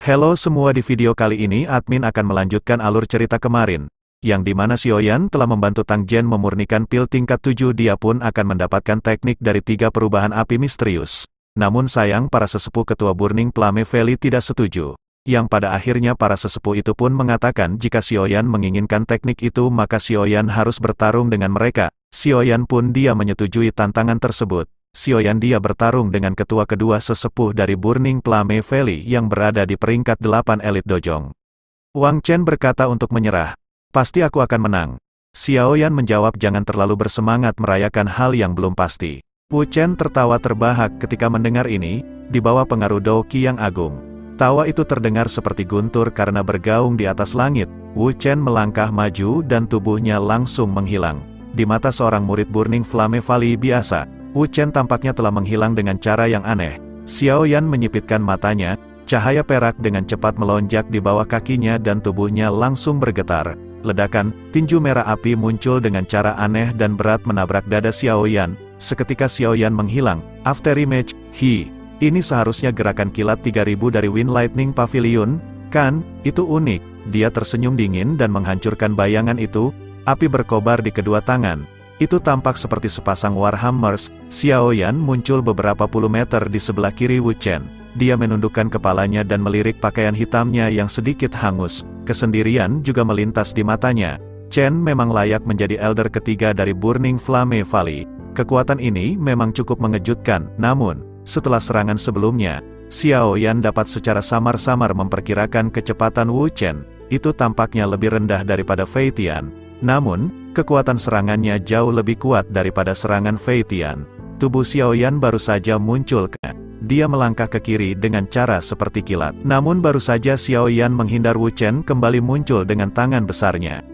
Halo semua, di video kali ini admin akan melanjutkan alur cerita kemarin, yang dimana Xiaoyan telah membantu Tang Jian memurnikan pil tingkat 7. Dia pun akan mendapatkan teknik dari 3 perubahan api misterius. Namun sayang para sesepuh ketua Burning Flame Valley tidak setuju. Yang pada akhirnya para sesepuh itu pun mengatakan jika Xiaoyan menginginkan teknik itu maka Xiaoyan harus bertarung dengan mereka. Xiaoyan pun dia menyetujui tantangan tersebut. Xiaoyan dia bertarung dengan ketua kedua sesepuh dari Burning Flame Valley yang berada di peringkat 8 elit dojong. Wang Chen berkata untuk menyerah. Pasti aku akan menang. Xiaoyan menjawab jangan terlalu bersemangat merayakan hal yang belum pasti. Wu Chen tertawa terbahak ketika mendengar ini, di bawah pengaruh Dao Qi yang agung. Tawa itu terdengar seperti guntur karena bergaung di atas langit. Wu Chen melangkah maju dan tubuhnya langsung menghilang. Di mata seorang murid Burning Flame Valley biasa, Wu Chen tampaknya telah menghilang dengan cara yang aneh. Xiaoyan menyipitkan matanya, cahaya perak dengan cepat melonjak di bawah kakinya dan tubuhnya langsung bergetar. Ledakan, tinju merah api muncul dengan cara aneh dan berat menabrak dada Xiaoyan. Seketika Xiaoyan menghilang. After image, ini seharusnya gerakan kilat 3000 dari Wind Lightning Pavilion, kan? Itu unik. Dia tersenyum dingin dan menghancurkan bayangan itu. Api berkobar di kedua tangan. Itu tampak seperti sepasang Warhammers. Xiaoyan muncul beberapa puluh meter di sebelah kiri Wu Chen. Dia menundukkan kepalanya dan melirik pakaian hitamnya yang sedikit hangus. Kesendirian juga melintas di matanya. Chen memang layak menjadi elder ketiga dari Burning Flame Valley. Kekuatan ini memang cukup mengejutkan, namun, setelah serangan sebelumnya, Xiaoyan dapat secara samar-samar memperkirakan kecepatan Wu Chen. Itu tampaknya lebih rendah daripada Fei Tian. Namun, kekuatan serangannya jauh lebih kuat daripada serangan Fei Tian. Tubuh Xiaoyan baru saja muncul ke. Dia melangkah ke kiri dengan cara seperti kilat. Namun baru saja Xiaoyan menghindar, Wu Chen kembali muncul dengan tangan besarnya.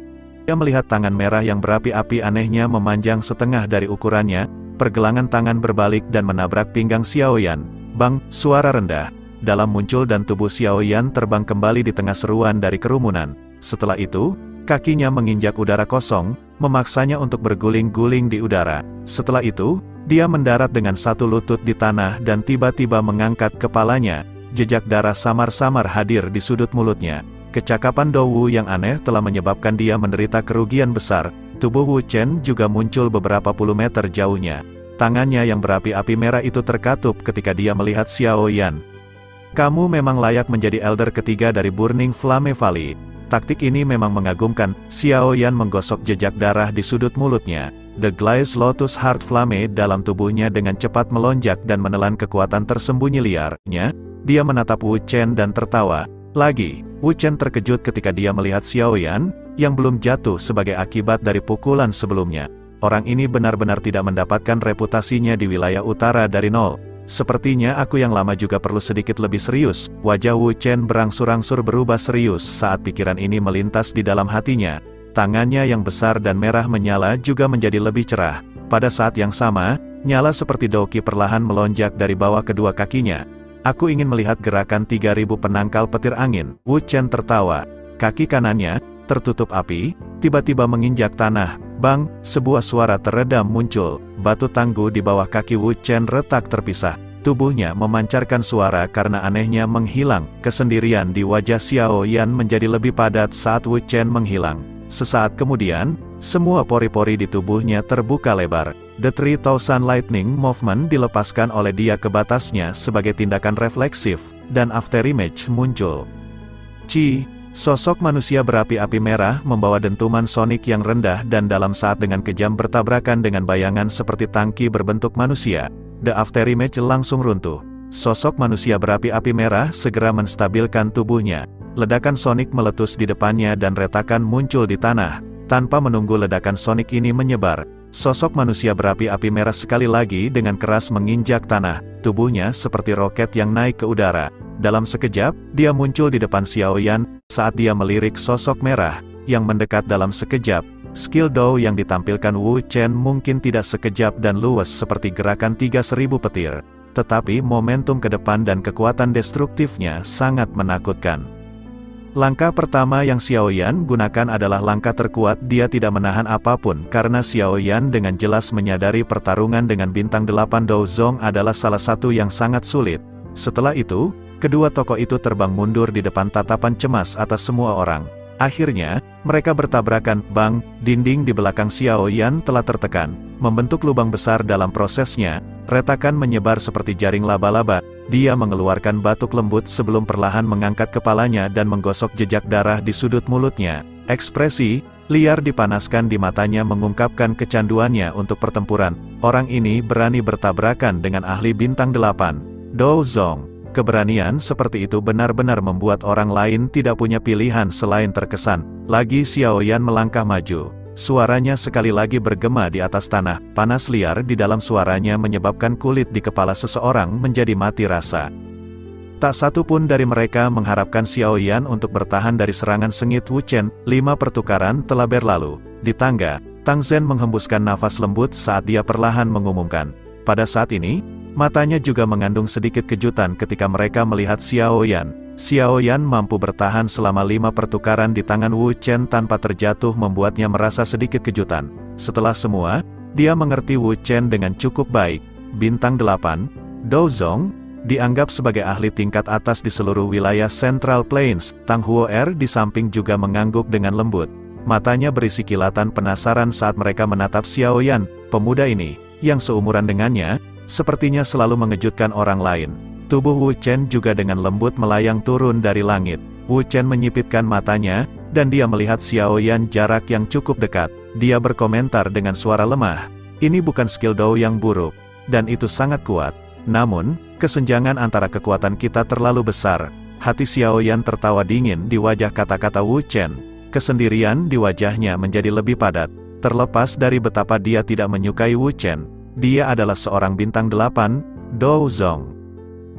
Dia melihat tangan merah yang berapi-api anehnya memanjang setengah dari ukurannya. Pergelangan tangan berbalik dan menabrak pinggang Xiaoyan. Bang, suara rendah dalam muncul dan tubuh Xiaoyan terbang kembali di tengah seruan dari kerumunan. Setelah itu, kakinya menginjak udara kosong, memaksanya untuk berguling-guling di udara. Setelah itu, dia mendarat dengan satu lutut di tanah dan tiba-tiba mengangkat kepalanya. Jejak darah samar-samar hadir di sudut mulutnya. Kecakapan Dou Wu yang aneh telah menyebabkan dia menderita kerugian besar. Tubuh Wu Chen juga muncul beberapa puluh meter jauhnya. Tangannya yang berapi-api merah itu terkatup ketika dia melihat Xiaoyan. Kamu memang layak menjadi elder ketiga dari Burning Flame Valley. Taktik ini memang mengagumkan. Xiaoyan menggosok jejak darah di sudut mulutnya. The Glaze Lotus Heart Flame dalam tubuhnya dengan cepat melonjak dan menelan kekuatan tersembunyi liarnya. Dia menatap Wu Chen dan tertawa. Lagi, Wu Chen terkejut ketika dia melihat Xiaoyan, yang belum jatuh sebagai akibat dari pukulan sebelumnya. Orang ini benar-benar tidak mendapatkan reputasinya di wilayah utara dari nol. Sepertinya aku yang lama juga perlu sedikit lebih serius. Wajah Wu Chen berangsur-angsur berubah serius saat pikiran ini melintas di dalam hatinya. Tangannya yang besar dan merah menyala juga menjadi lebih cerah. Pada saat yang sama, nyala seperti Dao Qi perlahan melonjak dari bawah kedua kakinya. Aku ingin melihat gerakan 3000 penangkal petir angin. Wu Chen tertawa. Kaki kanannya, tertutup api, tiba-tiba menginjak tanah. Bang, sebuah suara teredam muncul. Batu tangguh di bawah kaki Wu Chen retak terpisah. Tubuhnya memancarkan suara karena anehnya menghilang. Kesendirian di wajah Xiaoyan menjadi lebih padat saat Wu Chen menghilang. Sesaat kemudian, semua pori-pori di tubuhnya terbuka lebar. The 3000 Lightning Movement dilepaskan oleh dia ke batasnya sebagai tindakan refleksif, dan afterimage muncul. Sosok manusia berapi-api merah membawa dentuman sonik yang rendah dan dalam saat dengan kejam bertabrakan dengan bayangan seperti tangki berbentuk manusia. The afterimage langsung runtuh. Sosok manusia berapi-api merah segera menstabilkan tubuhnya. Ledakan sonik meletus di depannya dan retakan muncul di tanah. Tanpa menunggu ledakan sonik ini menyebar, sosok manusia berapi-api merah sekali lagi dengan keras menginjak tanah. Tubuhnya seperti roket yang naik ke udara. Dalam sekejap, dia muncul di depan Xiaoyan. Saat dia melirik sosok merah yang mendekat dalam sekejap, skill Dao yang ditampilkan Wu Chen mungkin tidak sekejap dan luwes seperti gerakan 3000 petir. Tetapi momentum ke depan dan kekuatan destruktifnya sangat menakutkan. Langkah pertama yang Xiaoyan gunakan adalah langkah terkuat. Dia tidak menahan apapun karena Xiaoyan dengan jelas menyadari pertarungan dengan bintang 8 Dao Zong adalah salah satu yang sangat sulit. Setelah itu, kedua tokoh itu terbang mundur di depan tatapan cemas atas semua orang. Akhirnya, mereka bertabrakan. Bang, dinding di belakang Xiao Yan telah tertekan, membentuk lubang besar dalam prosesnya. Retakan menyebar seperti jaring laba-laba. Dia mengeluarkan batuk lembut sebelum perlahan mengangkat kepalanya dan menggosok jejak darah di sudut mulutnya. Ekspresi liar dipanaskan di matanya mengungkapkan kecanduannya untuk pertempuran. Orang ini berani bertabrakan dengan ahli bintang 8, Dou Zong. Keberanian seperti itu benar-benar membuat orang lain tidak punya pilihan selain terkesan. Lagi Xiao Yan melangkah maju. Suaranya sekali lagi bergema di atas tanah. Panas liar di dalam suaranya menyebabkan kulit di kepala seseorang menjadi mati rasa. Tak satu pun dari mereka mengharapkan Xiao Yan untuk bertahan dari serangan sengit Wu Chen. 5 pertukaran telah berlalu. Di tangga, Tang Zhen menghembuskan nafas lembut saat dia perlahan mengumumkan. Pada saat ini, matanya juga mengandung sedikit kejutan ketika mereka melihat Xiao Yan. Xiao Yan mampu bertahan selama 5 pertukaran di tangan Wu Chen tanpa terjatuh membuatnya merasa sedikit kejutan. Setelah semua, dia mengerti Wu Chen dengan cukup baik. Bintang 8, Dou Zong, dianggap sebagai ahli tingkat atas di seluruh wilayah Central Plains. Tang Huo'er di samping juga mengangguk dengan lembut. Matanya berisi kilatan penasaran saat mereka menatap Xiao Yan. Pemuda ini, yang seumuran dengannya, sepertinya selalu mengejutkan orang lain. Tubuh Wu Chen juga dengan lembut melayang turun dari langit. Wu Chen menyipitkan matanya, dan dia melihat Xiao Yan jarak yang cukup dekat. Dia berkomentar dengan suara lemah, "Ini bukan skill Dou yang buruk, dan itu sangat kuat. Namun, kesenjangan antara kekuatan kita terlalu besar." Hati Xiao Yan tertawa dingin di wajah kata-kata Wu Chen. Kesendirian di wajahnya menjadi lebih padat. Terlepas dari betapa dia tidak menyukai Wu Chen, dia adalah seorang bintang 8, Dou Zong.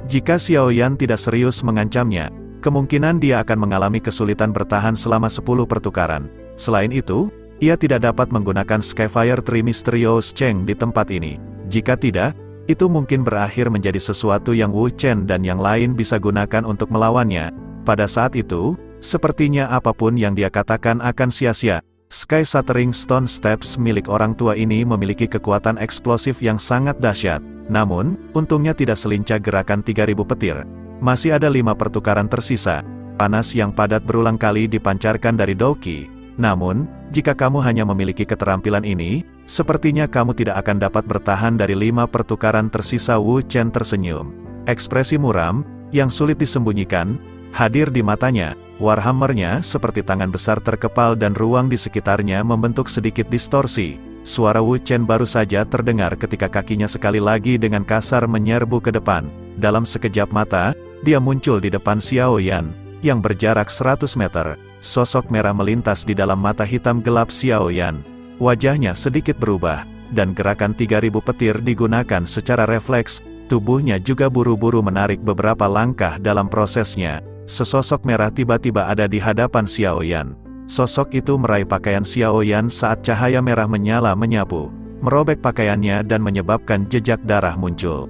Jika Xiao Yan tidak serius mengancamnya, kemungkinan dia akan mengalami kesulitan bertahan selama 10 pertukaran. Selain itu, ia tidak dapat menggunakan Skyfire Tree Mysterious Cheng di tempat ini. Jika tidak, itu mungkin berakhir menjadi sesuatu yang Wu Chen dan yang lain bisa gunakan untuk melawannya. Pada saat itu, sepertinya apapun yang dia katakan akan sia-sia. Sky Shattering Stone Steps milik orang tua ini memiliki kekuatan eksplosif yang sangat dahsyat. Namun, untungnya tidak selincah gerakan 3000 petir. Masih ada 5 pertukaran tersisa. Panas yang padat berulang kali dipancarkan dari Douki. Namun, jika kamu hanya memiliki keterampilan ini, sepertinya kamu tidak akan dapat bertahan dari 5 pertukaran tersisa. Wu Chen tersenyum. Ekspresi muram, yang sulit disembunyikan, hadir di matanya. Warhammernya seperti tangan besar terkepal dan ruang di sekitarnya membentuk sedikit distorsi. Suara Wu Chen baru saja terdengar ketika kakinya sekali lagi dengan kasar menyerbu ke depan. Dalam sekejap mata, dia muncul di depan Xiao Yan, yang berjarak 100 meter. Sosok merah melintas di dalam mata hitam gelap Xiao Yan. Wajahnya sedikit berubah, dan gerakan 3000 petir digunakan secara refleks. Tubuhnya juga buru-buru menarik beberapa langkah dalam prosesnya. Sesosok merah tiba-tiba ada di hadapan Xiao Yan. Sosok itu meraih pakaian Xiao Yan saat cahaya merah menyala menyapu, merobek pakaiannya dan menyebabkan jejak darah muncul.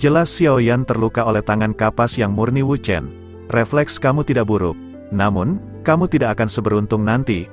Jelas Xiao Yan terluka oleh tangan kapas yang murni Wu Chen. Refleks kamu tidak buruk, namun, kamu tidak akan seberuntung nanti.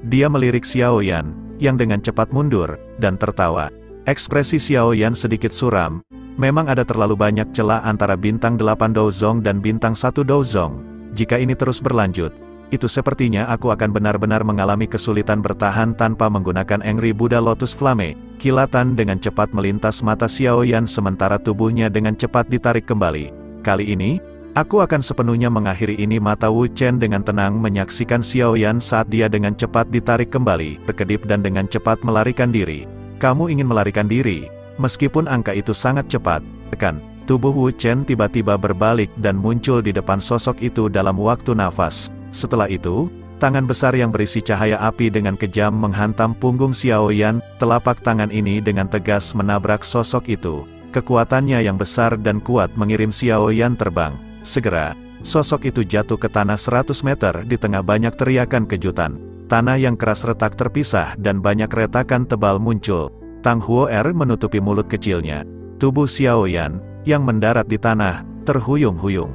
Dia melirik Xiao Yan, yang dengan cepat mundur, dan tertawa. Ekspresi Xiao Yan sedikit suram. Memang ada terlalu banyak celah antara bintang 8 Dou Zong dan bintang 1 Dou Zong. Jika ini terus berlanjut, itu sepertinya aku akan benar-benar mengalami kesulitan bertahan tanpa menggunakan Angry Buddha Lotus Flame. Kilatan dengan cepat melintas mata Xiao Yan sementara tubuhnya dengan cepat ditarik kembali. Kali ini, aku akan sepenuhnya mengakhiri ini. Mata Wu Chen dengan tenang menyaksikan Xiao Yan saat dia dengan cepat ditarik kembali, berkedip dan dengan cepat melarikan diri. Kamu ingin melarikan diri? Meskipun angka itu sangat cepat, tekan. Tubuh Wu Chen tiba-tiba berbalik dan muncul di depan sosok itu dalam waktu nafas. Setelah itu, tangan besar yang berisi cahaya api dengan kejam menghantam punggung Xiao Yan. Telapak tangan ini dengan tegas menabrak sosok itu. Kekuatannya yang besar dan kuat mengirim Xiao Yan terbang. Segera, sosok itu jatuh ke tanah 100 meter di tengah banyak teriakan kejutan. Tanah yang keras retak terpisah dan banyak retakan tebal muncul. Tang Huo'er menutupi mulut kecilnya. Tubuh Xiao Yan, yang mendarat di tanah, terhuyung-huyung.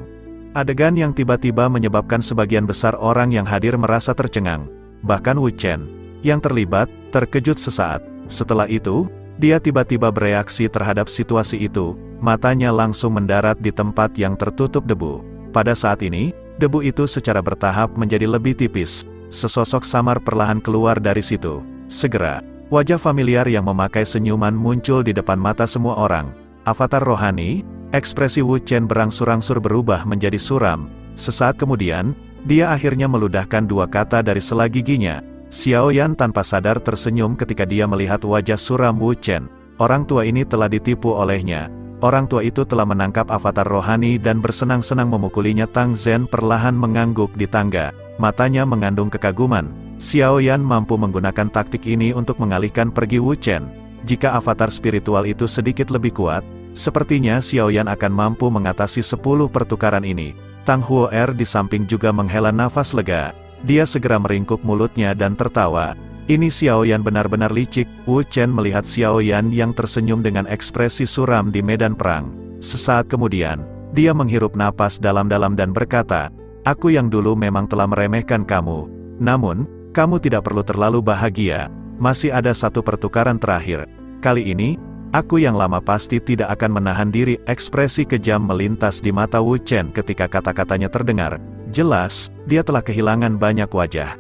Adegan yang tiba-tiba menyebabkan sebagian besar orang yang hadir merasa tercengang. Bahkan Wu Chen, yang terlibat, terkejut sesaat. Setelah itu, dia tiba-tiba bereaksi terhadap situasi itu. matanya langsung mendarat di tempat yang tertutup debu. Pada saat ini, debu itu secara bertahap menjadi lebih tipis. Sesosok samar perlahan keluar dari situ. Segera, wajah familiar yang memakai senyuman muncul di depan mata semua orang. Avatar rohani, ekspresi Wu Chen berangsur-angsur berubah menjadi suram. Sesaat kemudian, dia akhirnya meludahkan dua kata dari sela giginya. Xiaoyan tanpa sadar tersenyum ketika dia melihat wajah suram Wu Chen. Orang tua ini telah ditipu olehnya. Orang tua itu telah menangkap avatar rohani dan bersenang-senang memukulinya. Tang Zhen perlahan mengangguk di tangga. Matanya mengandung kekaguman. Xiaoyan mampu menggunakan taktik ini untuk mengalihkan pergi Wu Chen. Jika avatar spiritual itu sedikit lebih kuat, sepertinya Xiaoyan akan mampu mengatasi 10 pertukaran ini. Tang Huo'er di samping juga menghela nafas lega. Dia segera meringkuk mulutnya dan tertawa. Ini Xiaoyan benar-benar licik. Wu Chen melihat Xiaoyan yang tersenyum dengan ekspresi suram di medan perang. Sesaat kemudian, dia menghirup napas dalam-dalam dan berkata, "Aku yang dulu memang telah meremehkan kamu. Namun, kamu tidak perlu terlalu bahagia. Masih ada satu pertukaran terakhir. Kali ini, aku yang lama pasti tidak akan menahan diri." Ekspresi kejam melintas di mata Wu Chen ketika kata-katanya terdengar. Jelas, dia telah kehilangan banyak wajah.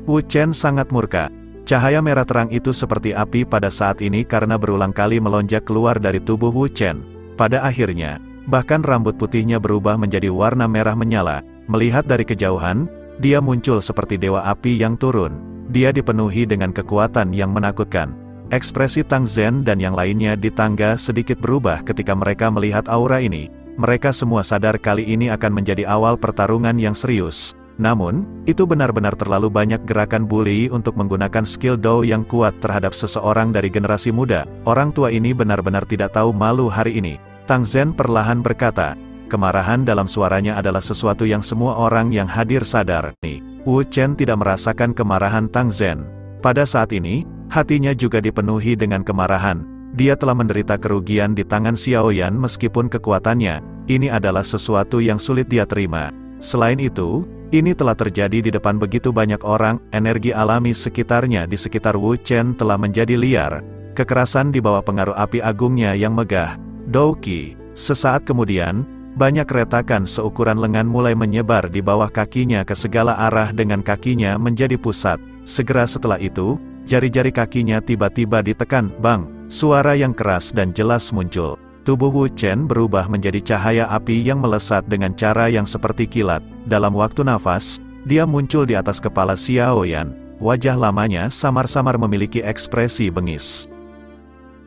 Wu Chen sangat murka. Cahaya merah terang itu seperti api pada saat ini karena berulang kali melonjak keluar dari tubuh Wu Chen. Pada akhirnya, bahkan rambut putihnya berubah menjadi warna merah menyala. Melihat dari kejauhan, dia muncul seperti dewa api yang turun. Dia dipenuhi dengan kekuatan yang menakutkan. Ekspresi Tang Zhen dan yang lainnya di tangga sedikit berubah ketika mereka melihat aura ini. Mereka semua sadar kali ini akan menjadi awal pertarungan yang serius. Namun, itu benar-benar terlalu banyak gerakan bully untuk menggunakan skill Dao yang kuat terhadap seseorang dari generasi muda. Orang tua ini benar-benar tidak tahu malu hari ini. Tang Zhen perlahan berkata. Kemarahan dalam suaranya adalah sesuatu yang semua orang yang hadir sadar. Wu Chen tidak merasakan kemarahan Tang Zhen. Pada saat ini, hatinya juga dipenuhi dengan kemarahan. Dia telah menderita kerugian di tangan Xiaoyan meskipun kekuatannya. Ini adalah sesuatu yang sulit dia terima. Selain itu, ini telah terjadi di depan begitu banyak orang. Energi alami sekitarnya di sekitar Wu Chen telah menjadi liar. Kekerasan di bawah pengaruh api agungnya yang megah. Douqi. Sesaat kemudian, banyak retakan seukuran lengan mulai menyebar di bawah kakinya ke segala arah dengan kakinya menjadi pusat. Segera setelah itu, jari-jari kakinya tiba-tiba ditekan. Bang! Suara yang keras dan jelas muncul. Tubuh Wu Chen berubah menjadi cahaya api yang melesat dengan cara yang seperti kilat. Dalam waktu nafas, dia muncul di atas kepala Xiaoyan. Wajah lamanya samar-samar memiliki ekspresi bengis.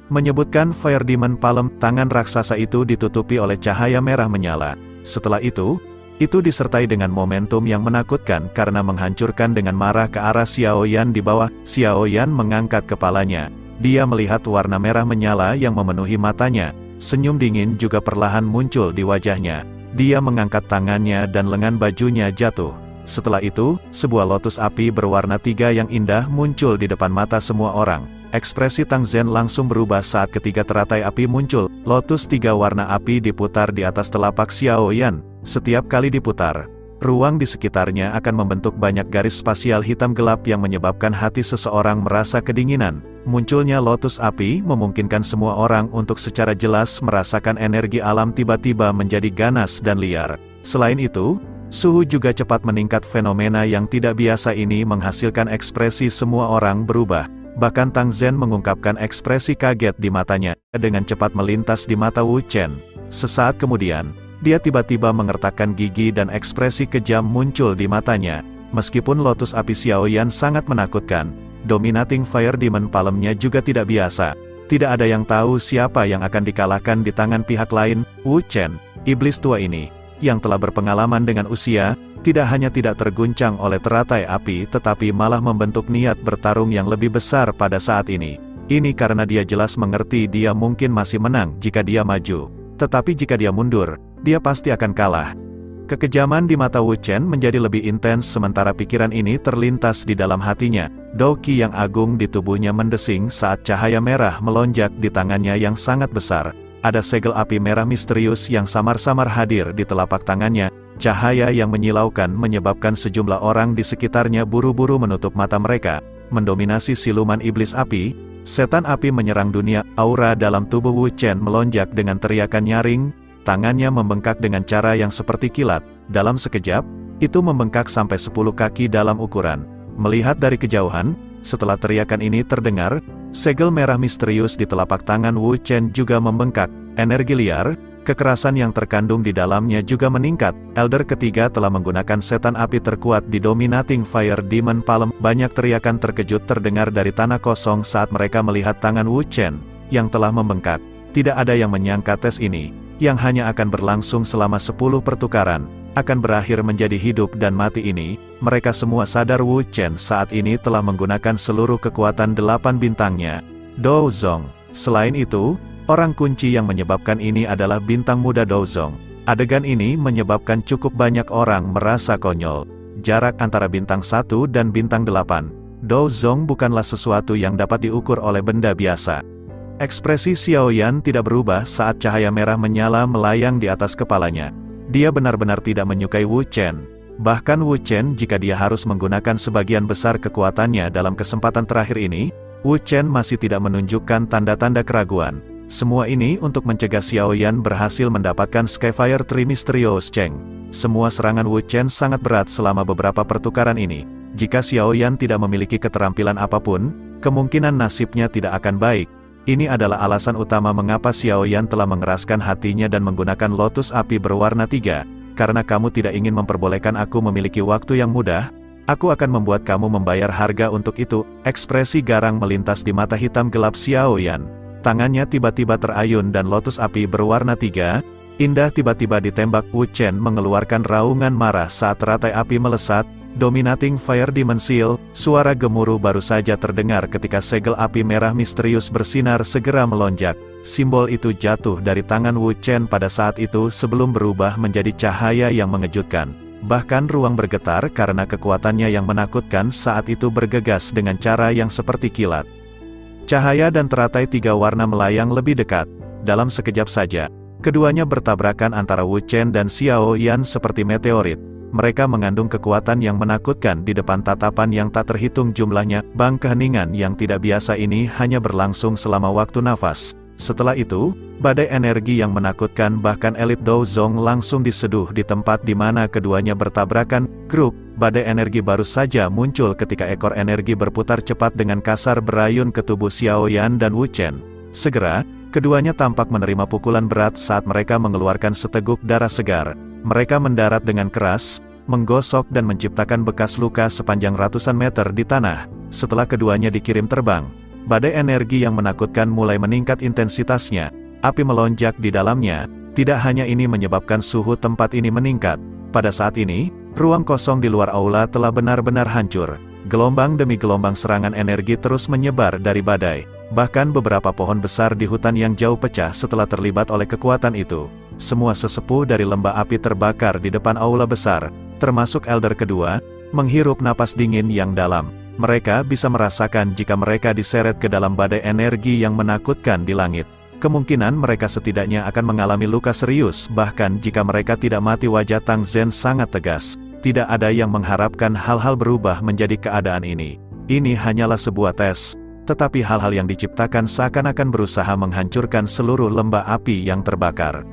Menyebutkan Fire Demon Palm, tangan raksasa itu ditutupi oleh cahaya merah menyala. Setelah itu disertai dengan momentum yang menakutkan karena menghancurkan dengan marah ke arah Xiaoyan di bawah. Xiaoyan mengangkat kepalanya. Dia melihat warna merah menyala yang memenuhi matanya. Senyum dingin juga perlahan muncul di wajahnya. Dia mengangkat tangannya dan lengan bajunya jatuh. Setelah itu, sebuah lotus api berwarna 3 yang indah muncul di depan mata semua orang. Ekspresi Tang Zhen langsung berubah saat ketiga teratai api muncul. Lotus 3 warna api diputar di atas telapak Xiaoyan. Setiap kali diputar, ruang di sekitarnya akan membentuk banyak garis spasial hitam gelap yang menyebabkan hati seseorang merasa kedinginan. Munculnya lotus api memungkinkan semua orang untuk secara jelas merasakan energi alam tiba-tiba menjadi ganas dan liar. Selain itu, suhu juga cepat meningkat. Fenomena yang tidak biasa ini menghasilkan ekspresi semua orang berubah. Bahkan Tang Zhen mengungkapkan ekspresi kaget di matanya, dengan cepat melintas di mata Wu Chen. Sesaat kemudian, dia tiba-tiba mengertakkan gigi dan ekspresi kejam muncul di matanya. Meskipun lotus api Xiaoyan sangat menakutkan, Dominating Fire Demon Palm-nya juga tidak biasa. Tidak ada yang tahu siapa yang akan dikalahkan di tangan pihak lain. Wu Chen, iblis tua ini, yang telah berpengalaman dengan usia, tidak hanya tidak terguncang oleh teratai api tetapi malah membentuk niat bertarung yang lebih besar pada saat ini. Ini karena dia jelas mengerti dia mungkin masih menang jika dia maju. Tetapi jika dia mundur, dia pasti akan kalah. Kekejaman di mata Wu Chen menjadi lebih intens sementara pikiran ini terlintas di dalam hatinya. Douqi yang agung di tubuhnya mendesing saat cahaya merah melonjak di tangannya yang sangat besar. Ada segel api merah misterius yang samar-samar hadir di telapak tangannya. Cahaya yang menyilaukan menyebabkan sejumlah orang di sekitarnya buru-buru menutup mata mereka. Mendominasi siluman iblis api, Setan api menyerang dunia, aura dalam tubuh Wu Chen melonjak dengan teriakan nyaring, tangannya membengkak dengan cara yang seperti kilat. Dalam sekejap, itu membengkak sampai 10 kaki dalam ukuran. Melihat dari kejauhan, setelah teriakan ini terdengar, segel merah misterius di telapak tangan Wu Chen juga membengkak. Energi liar, kekerasan yang terkandung di dalamnya juga meningkat. Elder ketiga telah menggunakan setan api terkuat di Dominating Fire Demon Palm. Banyak teriakan terkejut terdengar dari tanah kosong saat mereka melihat tangan Wu Chen yang telah membengkak. Tidak ada yang menyangka tes ini, yang hanya akan berlangsung selama 10 pertukaran, akan berakhir menjadi hidup dan mati ini. Mereka semua sadar Wu Chen saat ini telah menggunakan seluruh kekuatan 8 bintangnya. Douzong. Selain itu, orang kunci yang menyebabkan ini adalah bintang muda Douzong. Adegan ini menyebabkan cukup banyak orang merasa konyol. Jarak antara bintang 1 dan bintang 8. Douzong bukanlah sesuatu yang dapat diukur oleh benda biasa. Ekspresi Xiaoyan tidak berubah saat cahaya merah menyala melayang di atas kepalanya. Dia benar-benar tidak menyukai Wu Chen. Bahkan Wu Chen jika dia harus menggunakan sebagian besar kekuatannya dalam kesempatan terakhir ini, Wu Chen masih tidak menunjukkan tanda-tanda keraguan. Semua ini untuk mencegah Xiaoyan berhasil mendapatkan Skyfire Tree Mysterious Cheng. Semua serangan Wu Chen sangat berat selama beberapa pertukaran ini. Jika Xiaoyan tidak memiliki keterampilan apapun, kemungkinan nasibnya tidak akan baik. Ini adalah alasan utama mengapa Xiaoyan telah mengeraskan hatinya dan menggunakan lotus api berwarna 3. Karena kamu tidak ingin memperbolehkan aku memiliki waktu yang mudah, aku akan membuat kamu membayar harga untuk itu. Ekspresi garang melintas di mata hitam gelap Xiaoyan. Tangannya tiba-tiba terayun dan lotus api berwarna 3, indah tiba-tiba ditembak. Wu Chen mengeluarkan raungan marah saat teratai api melesat. Dominating Fire Demon Seal, suara gemuruh baru saja terdengar ketika segel api merah misterius bersinar segera melonjak. Simbol itu jatuh dari tangan Wu Chen pada saat itu sebelum berubah menjadi cahaya yang mengejutkan. Bahkan ruang bergetar karena kekuatannya yang menakutkan saat itu bergegas dengan cara yang seperti kilat. Cahaya dan teratai 3 warna melayang lebih dekat. Dalam sekejap saja, keduanya bertabrakan antara Wu Chen dan Xiaoyan seperti meteorit. Mereka mengandung kekuatan yang menakutkan di depan tatapan yang tak terhitung jumlahnya. Bang keheningan yang tidak biasa ini hanya berlangsung selama waktu nafas. Setelah itu, badai energi yang menakutkan bahkan elit Douzong langsung diseduh di tempat di mana keduanya bertabrakan. Grup, badai energi baru saja muncul ketika ekor energi berputar cepat dengan kasar berayun ke tubuh Xiaoyan dan Wu Chen. Segera, keduanya tampak menerima pukulan berat saat mereka mengeluarkan seteguk darah segar. Mereka mendarat dengan keras, menggosok dan menciptakan bekas luka sepanjang ratusan meter di tanah. Setelah keduanya dikirim terbang, badai energi yang menakutkan mulai meningkat intensitasnya. Api melonjak di dalamnya. Tidak hanya ini menyebabkan suhu tempat ini meningkat. Pada saat ini, ruang kosong di luar aula telah benar-benar hancur. Gelombang demi gelombang serangan energi terus menyebar dari badai. Bahkan beberapa pohon besar di hutan yang jauh pecah setelah terlibat oleh kekuatan itu. Semua sesepuh dari lembah api terbakar di depan aula besar, termasuk Elder kedua, menghirup napas dingin yang dalam. Mereka bisa merasakan jika mereka diseret ke dalam badai energi yang menakutkan di langit. Kemungkinan mereka setidaknya akan mengalami luka serius, bahkan jika mereka tidak mati. Wajah Tang Zhen sangat tegas. Tidak ada yang mengharapkan hal-hal berubah menjadi keadaan ini. Ini hanyalah sebuah tes, tetapi hal-hal yang diciptakan seakan-akan berusaha menghancurkan seluruh lembah api yang terbakar.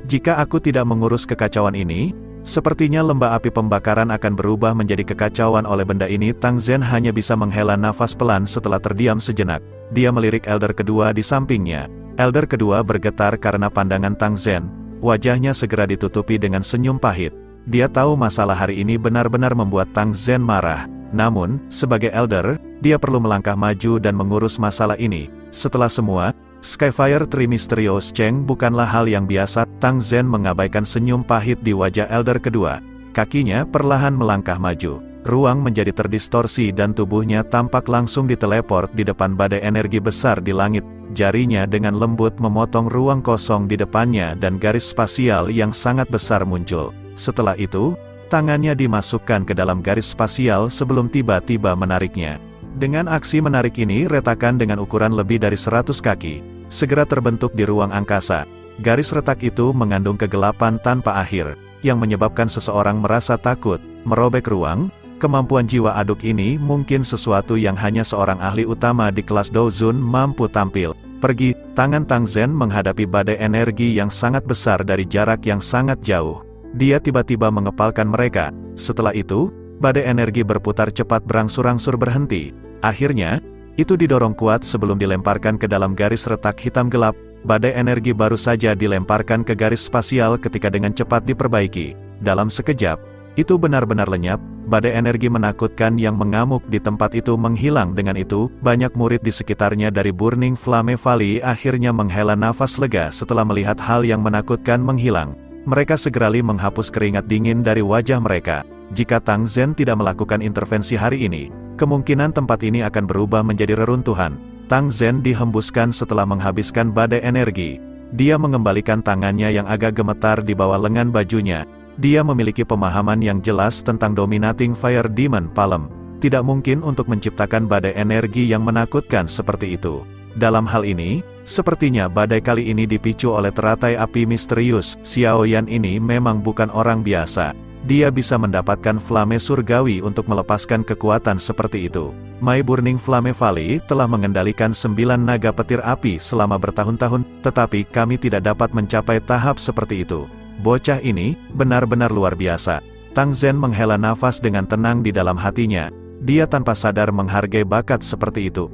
Jika aku tidak mengurus kekacauan ini, sepertinya lembah api pembakaran akan berubah menjadi kekacauan oleh benda ini. Tang Zhen hanya bisa menghela nafas pelan setelah terdiam sejenak. Dia melirik Elder kedua di sampingnya. Elder kedua bergetar karena pandangan Tang Zhen. Wajahnya segera ditutupi dengan senyum pahit. Dia tahu masalah hari ini benar-benar membuat Tang Zhen marah. Namun, sebagai Elder, dia perlu melangkah maju dan mengurus masalah ini. Setelah semua, Skyfire Tree Mysterious Cheng bukanlah hal yang biasa. Tang Zhen mengabaikan senyum pahit di wajah Elder kedua. Kakinya perlahan melangkah maju. Ruang menjadi terdistorsi dan tubuhnya tampak langsung diteleport di depan badai energi besar di langit. Jarinya dengan lembut memotong ruang kosong di depannya dan garis spasial yang sangat besar muncul. Setelah itu, tangannya dimasukkan ke dalam garis spasial sebelum tiba-tiba menariknya. Dengan aksi menarik ini, retakan dengan ukuran lebih dari 100 kaki segera terbentuk di ruang angkasa. Garis retak itu mengandung kegelapan tanpa akhir, yang menyebabkan seseorang merasa takut. Merobek ruang, Kemampuan jiwa aduk ini mungkin sesuatu yang hanya seorang ahli utama di kelas Douzun mampu tampil. Pergi, tangan Tang Zhen menghadapi badai energi yang sangat besar dari jarak yang sangat jauh. Dia tiba-tiba mengepalkan mereka. Setelah itu, badai energi berputar cepat berangsur-angsur berhenti. Akhirnya, itu didorong kuat sebelum dilemparkan ke dalam garis retak hitam gelap. Badai energi baru saja dilemparkan ke garis spasial ketika dengan cepat diperbaiki. Dalam sekejap, itu benar-benar lenyap. Badai energi menakutkan yang mengamuk di tempat itu menghilang. Dengan itu, banyak murid di sekitarnya dari Burning Flame Valley akhirnya menghela nafas lega setelah melihat hal yang menakutkan menghilang. Mereka segera menghapus keringat dingin dari wajah mereka. Jika Tang Zhen tidak melakukan intervensi hari ini, kemungkinan tempat ini akan berubah menjadi reruntuhan. Tang Zhen dihembuskan setelah menghabiskan badai energi. Dia mengembalikan tangannya yang agak gemetar di bawah lengan bajunya. Dia memiliki pemahaman yang jelas tentang Dominating Fire Demon Palm. Tidak mungkin untuk menciptakan badai energi yang menakutkan seperti itu. Dalam hal ini, sepertinya badai kali ini dipicu oleh teratai api misterius. Xiao Yan ini memang bukan orang biasa. Dia bisa mendapatkan flame surgawi untuk melepaskan kekuatan seperti itu. My Burning Flame Valley telah mengendalikan 9 naga petir api selama bertahun-tahun, tetapi kami tidak dapat mencapai tahap seperti itu. Bocah ini benar-benar luar biasa. Tang Zhen menghela nafas dengan tenang di dalam hatinya. Dia tanpa sadar menghargai bakat seperti itu.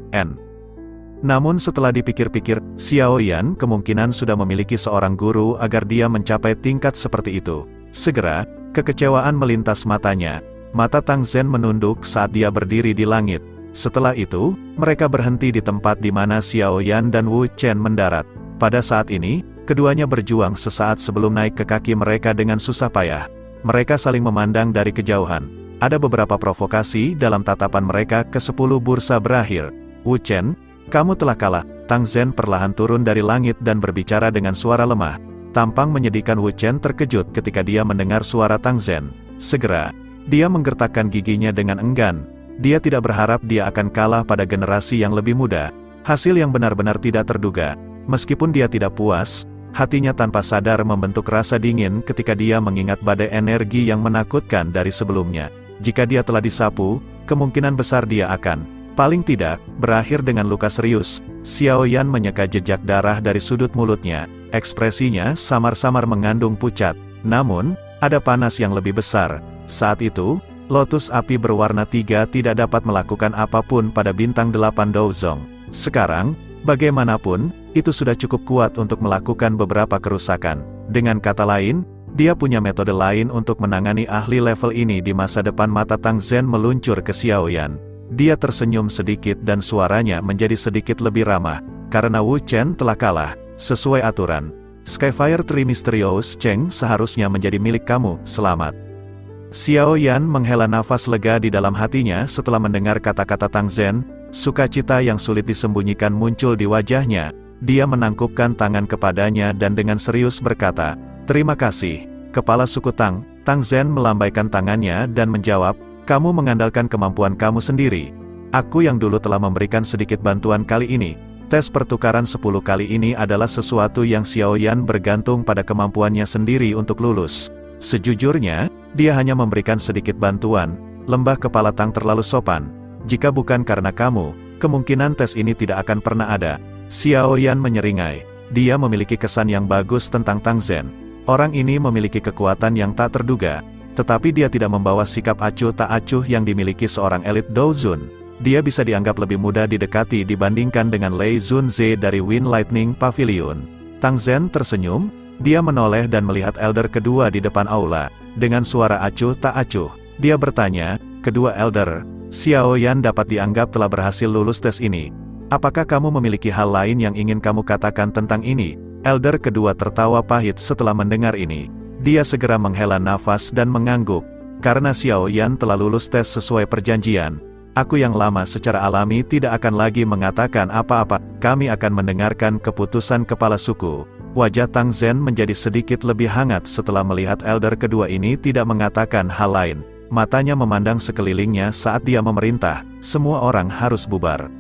Namun setelah dipikir-pikir, Xiao Yan kemungkinan sudah memiliki seorang guru agar dia mencapai tingkat seperti itu. Segera, kekecewaan melintas matanya. Mata Tang Zhen menunduk saat dia berdiri di langit. Setelah itu, mereka berhenti di tempat di mana Xiao Yan dan Wu Chen mendarat. Pada saat ini, keduanya berjuang sesaat sebelum naik ke kaki mereka dengan susah payah. Mereka saling memandang dari kejauhan. Ada beberapa provokasi dalam tatapan mereka. Ke-10 bursa berakhir. Wu Chen, kamu telah kalah. Tang Zhen perlahan turun dari langit dan berbicara dengan suara lemah. Tampang menyedihkan. Wu Chen terkejut ketika dia mendengar suara Tang Zhen. Segera, dia menggertakkan giginya dengan enggan. Dia tidak berharap dia akan kalah pada generasi yang lebih muda. Hasil yang benar-benar tidak terduga. Meskipun dia tidak puas, hatinya tanpa sadar membentuk rasa dingin ketika dia mengingat badai energi yang menakutkan dari sebelumnya. Jika dia telah disapu, kemungkinan besar dia akan, paling tidak, berakhir dengan luka serius. Xiao Yan menyeka jejak darah dari sudut mulutnya. Ekspresinya samar-samar mengandung pucat. Namun, ada panas yang lebih besar. Saat itu, lotus api berwarna 3 tidak dapat melakukan apapun pada bintang 8 Douzong. Sekarang, bagaimanapun, itu sudah cukup kuat untuk melakukan beberapa kerusakan. Dengan kata lain, dia punya metode lain untuk menangani ahli level ini di masa depan. Mata Tang Zhen meluncur ke Xiao Yan. Dia tersenyum sedikit dan suaranya menjadi sedikit lebih ramah. Karena Wu Chen telah kalah, sesuai aturan, Skyfire Tree Mysterious Cheng seharusnya menjadi milik kamu. Selamat. Xiao Yan menghela nafas lega di dalam hatinya setelah mendengar kata-kata Tang Zhen. Sukacita yang sulit disembunyikan muncul di wajahnya. Dia menangkupkan tangan kepadanya dan dengan serius berkata, "Terima kasih, Kepala Suku Tang." Tang Zhen melambaikan tangannya dan menjawab, "Kamu mengandalkan kemampuan kamu sendiri. Aku yang dulu telah memberikan sedikit bantuan kali ini." Tes pertukaran 10 kali ini adalah sesuatu yang Xiao Yan bergantung pada kemampuannya sendiri untuk lulus. Sejujurnya, dia hanya memberikan sedikit bantuan. Lembah Kepala Tang terlalu sopan. Jika bukan karena kamu, kemungkinan tes ini tidak akan pernah ada. Xiao Yan menyeringai. Dia memiliki kesan yang bagus tentang Tang Zhen. Orang ini memiliki kekuatan yang tak terduga. Tetapi dia tidak membawa sikap acuh tak acuh yang dimiliki seorang elit Douzun. Dia bisa dianggap lebih mudah didekati dibandingkan dengan Lei Zunze dari Wind Lightning Pavilion. Tang Zhen tersenyum. Dia menoleh dan melihat elder kedua di depan aula. Dengan suara acuh tak acuh, dia bertanya, "Kedua elder, Xiao Yan dapat dianggap telah berhasil lulus tes ini. Apakah kamu memiliki hal lain yang ingin kamu katakan tentang ini?" Elder kedua tertawa pahit setelah mendengar ini. Dia segera menghela nafas dan mengangguk. Karena Xiao Yan telah lulus tes sesuai perjanjian, aku yang lama secara alami tidak akan lagi mengatakan apa-apa. Kami akan mendengarkan keputusan kepala suku. Wajah Tang Zhen menjadi sedikit lebih hangat setelah melihat elder kedua ini tidak mengatakan hal lain. Matanya memandang sekelilingnya saat dia memerintah, "Semua orang harus bubar."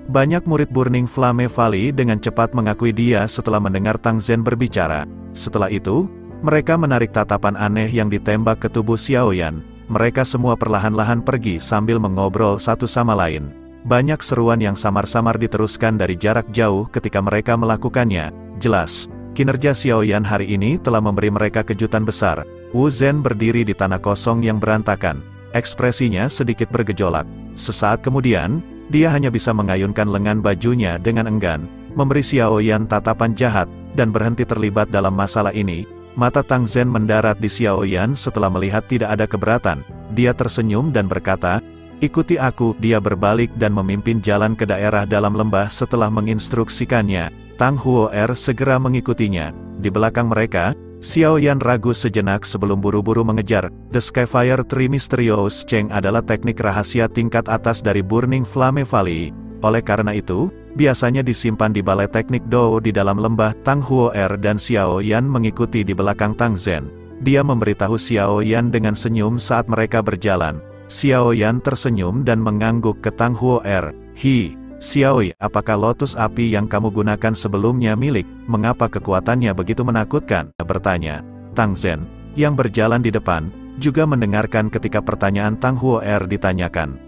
Banyak murid Burning Flame Valley dengan cepat mengakui dia setelah mendengar Tang Zhen berbicara. Setelah itu, mereka menarik tatapan aneh yang ditembak ke tubuh Xiao Yan. mereka semua perlahan-lahan pergi sambil mengobrol satu sama lain. Banyak seruan yang samar-samar diteruskan dari jarak jauh ketika mereka melakukannya. Jelas, kinerja Xiao Yan hari ini telah memberi mereka kejutan besar. Wu Zhen berdiri di tanah kosong yang berantakan. Ekspresinya sedikit bergejolak. Sesaat kemudian, dia hanya bisa mengayunkan lengan bajunya dengan enggan, memberi Xiao Yan tatapan jahat, dan berhenti terlibat dalam masalah ini. Mata Tang Zhen mendarat di Xiao Yan setelah melihat tidak ada keberatan. Dia tersenyum dan berkata, "Ikuti aku." Dia berbalik dan memimpin jalan ke daerah dalam lembah setelah menginstruksikannya. Tang Huo'er segera mengikutinya. Di belakang mereka, Xiao Yan ragu sejenak sebelum buru-buru mengejar. The Skyfire Tree Mysterious Cheng adalah teknik rahasia tingkat atas dari Burning Flame Valley. Oleh karena itu, biasanya disimpan di balai teknik Dou di dalam lembah. Tang Huo'er dan Xiao Yan mengikuti di belakang Tang Zhen. Dia memberitahu Xiao Yan dengan senyum saat mereka berjalan. Xiao Yan tersenyum dan mengangguk ke Tang Huo'er. "Hi, Xiaoi, apakah lotus api yang kamu gunakan sebelumnya milik? Mengapa kekuatannya begitu menakutkan?" bertanya. Tang Zhen, yang berjalan di depan, juga mendengarkan ketika pertanyaan Tang Huo'er ditanyakan.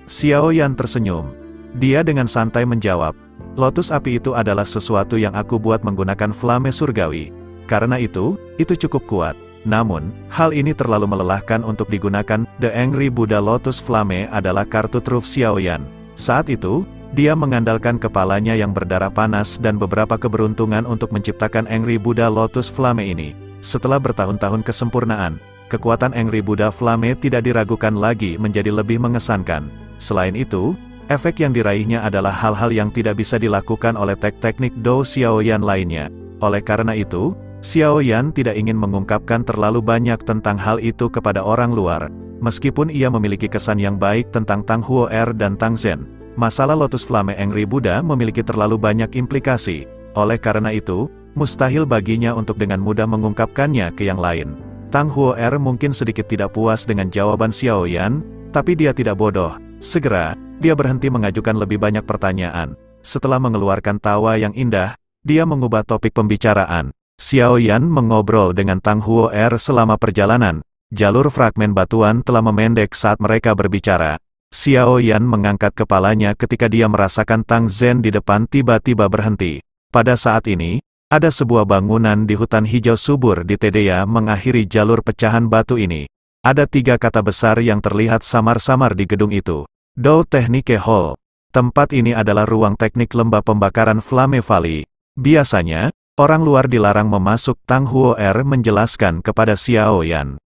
Xiao Yan tersenyum. Dia dengan santai menjawab, "Lotus api itu adalah sesuatu yang aku buat menggunakan flame surgawi. Karena itu cukup kuat. Namun, hal ini terlalu melelahkan untuk digunakan." The Angry Buddha Lotus Flame adalah kartu truf Xiao Yan. Saat itu, dia mengandalkan kepalanya yang berdarah panas dan beberapa keberuntungan untuk menciptakan Angry Buddha Lotus Flame ini. Setelah bertahun-tahun kesempurnaan, kekuatan Angry Buddha Flame tidak diragukan lagi menjadi lebih mengesankan. Selain itu, efek yang diraihnya adalah hal-hal yang tidak bisa dilakukan oleh teknik Dou Xiao Yan lainnya. Oleh karena itu, Xiao Yan tidak ingin mengungkapkan terlalu banyak tentang hal itu kepada orang luar. Meskipun ia memiliki kesan yang baik tentang Tang Huo'er dan Tang Zhen, masalah Lotus Flame Angry Buddha memiliki terlalu banyak implikasi. Oleh karena itu, mustahil baginya untuk dengan mudah mengungkapkannya ke yang lain. Tang Huo'er mungkin sedikit tidak puas dengan jawaban Xiao Yan, tapi dia tidak bodoh. Segera, dia berhenti mengajukan lebih banyak pertanyaan. Setelah mengeluarkan tawa yang indah, dia mengubah topik pembicaraan. Xiao Yan mengobrol dengan Tang Huo'er selama perjalanan. Jalur fragmen batuan telah memendek saat mereka berbicara. Xiao Yan mengangkat kepalanya ketika dia merasakan Tang Zhen di depan tiba-tiba berhenti. Pada saat ini, ada sebuah bangunan di hutan hijau subur di Tedea mengakhiri jalur pecahan batu ini. Ada 3 kata besar yang terlihat samar-samar di gedung itu. Dou Technique Hall. Tempat ini adalah ruang teknik lembah pembakaran Flame Valley. Biasanya, orang luar dilarang memasuk. Tang Huo'er menjelaskan kepada Xiao Yan.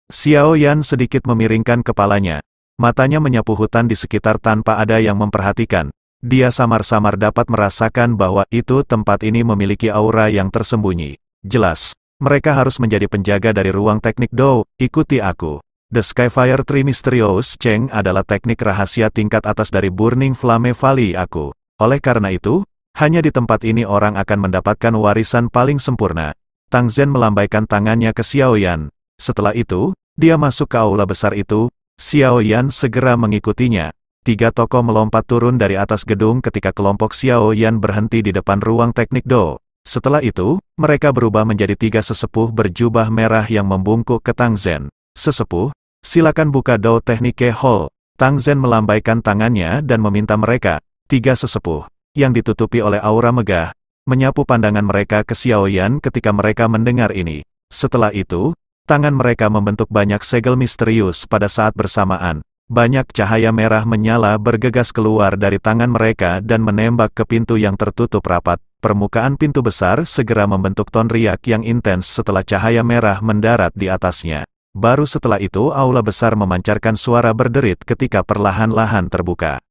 Xiao Yan sedikit memiringkan kepalanya. Matanya menyapu hutan di sekitar tanpa ada yang memperhatikan. Dia samar-samar dapat merasakan bahwa tempat ini memiliki aura yang tersembunyi. Jelas, mereka harus menjadi penjaga dari ruang teknik Dou. Ikuti aku. The Skyfire Tree Mysterious Cheng adalah teknik rahasia tingkat atas dari Burning Flame Valley aku. Oleh karena itu, hanya di tempat ini orang akan mendapatkan warisan paling sempurna. Tang Zhen melambaikan tangannya ke Xiao Yan. Setelah itu, dia masuk ke aula besar itu. Xiao Yan segera mengikutinya. 3 tokoh melompat turun dari atas gedung ketika kelompok Xiao Yan berhenti di depan ruang teknik Dou. Setelah itu, mereka berubah menjadi 3 sesepuh berjubah merah yang membungkuk ke Tang Zhen. "Sesepuh, silakan buka Dou Technique Hall." Tang Zhen melambaikan tangannya dan meminta mereka, 3 sesepuh, yang ditutupi oleh aura megah, menyapu pandangan mereka ke Xiao Yan ketika mereka mendengar ini. Setelah itu, tangan mereka membentuk banyak segel misterius pada saat bersamaan. Banyak cahaya merah menyala bergegas keluar dari tangan mereka dan menembak ke pintu yang tertutup rapat. Permukaan pintu besar segera membentuk ton riak yang intens setelah cahaya merah mendarat di atasnya. Baru setelah itu aula besar memancarkan suara berderit ketika perlahan-lahan terbuka.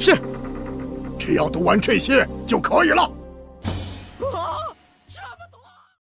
是，只要读完这些就可以了。